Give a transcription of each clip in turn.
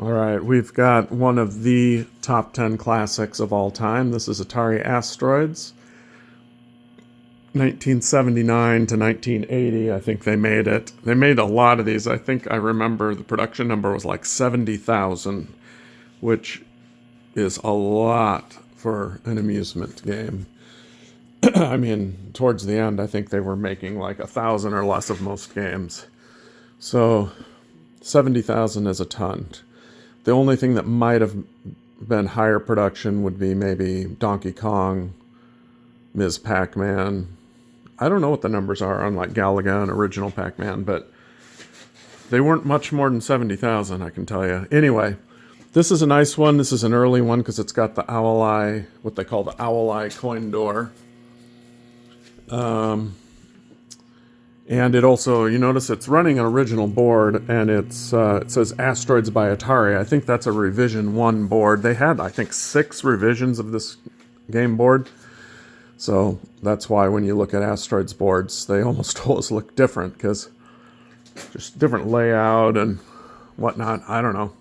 All right, we've got one of the top 10 classics of all time. This is Atari Asteroids, 1979 to 1980. I think they made it. They made a lot of these. I think I remember the production number was like 70,000, which is a lot for an amusement game. I mean, towards the end, I think they were making like 1,000 or less of most games. So 70,000 is a ton. The only thing that might have been higher production would be maybe Donkey Kong, Ms. Pac-Man. I don't know what the numbers are on like Galaga and original Pac-Man, but they weren't much more than 70,000, I can tell you. Anyway, this is a nice one. This is an early one because it's got the owl eye, what they call the owl eye coin door. And it also, you notice it's running an original board, and it says Asteroids by Atari. I think that's a revision 1 board. They had, I think, 6 revisions of this game board. So that's why when you look at Asteroids boards, they almost always look different, because just different layout and whatnot. I don't know.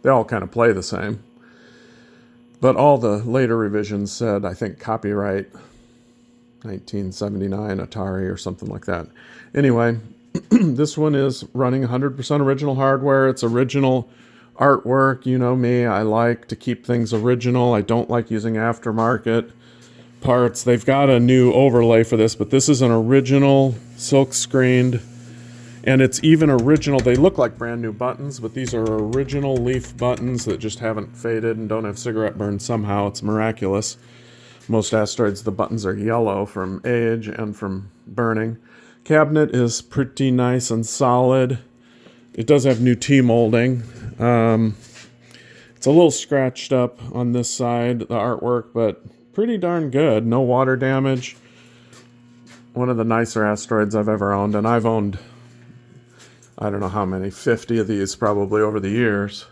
They all kind of play the same. But all the later revisions said, I think, copyright 1979 Atari or something like that. Anyway, this one is running 100% original hardware. It's original artwork. You know me, I like to keep things original. I don't like using aftermarket parts. They've got a new overlay for this, but this is an original silk screened, and it's even original. They look like brand new buttons, but these are original leaf buttons that just haven't faded and don't have cigarette burn somehow. It's miraculous. Most Asteroids, the buttons are yellow from age and from burning. Cabinet is pretty nice and solid. It does have new T-molding. It's a little scratched up on this side, the artwork, but pretty darn good. No water damage. One of the nicer Asteroids I've ever owned, and I've owned, I don't know how many, 50 of these probably over the years.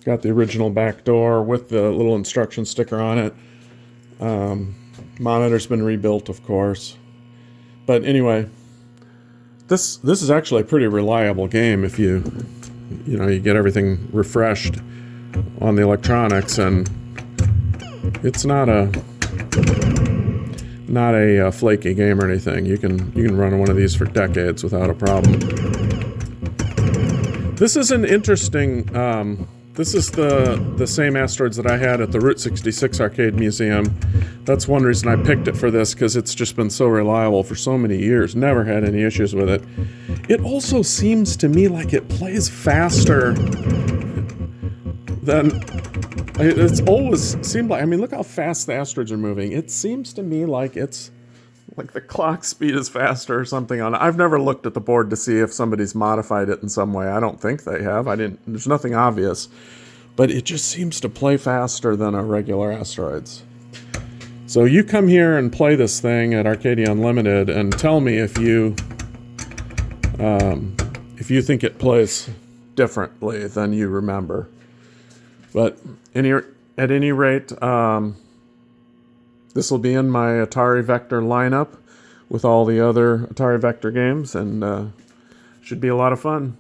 Got the original back door with the little instruction sticker on it. Monitor's been rebuilt, of course. But anyway, this is actually a pretty reliable game if you get everything refreshed on the electronics, and it's not a flaky game or anything. You can run one of these for decades without a problem. This is an interesting. This is the same Asteroids that I had at the Route 66 Arcade Museum. That's one reason I picked it for this, because it's just been so reliable for so many years. Never had any issues with it. It also seems to me like it plays faster than... It's always seemed like... I mean, look how fast the Asteroids are moving. It seems to me like it's... like the clock speed is faster or something on it. I've never looked at the board to see if somebody's modified it in some way. I don't think they have. There's nothing obvious. But it just seems to play faster than a regular Asteroids. So you come here and play this thing at Arcadia Unlimited and tell me if you think it plays differently than you remember. But at any rate, this will be in my Atari Vector lineup with all the other Atari Vector games, and should be a lot of fun.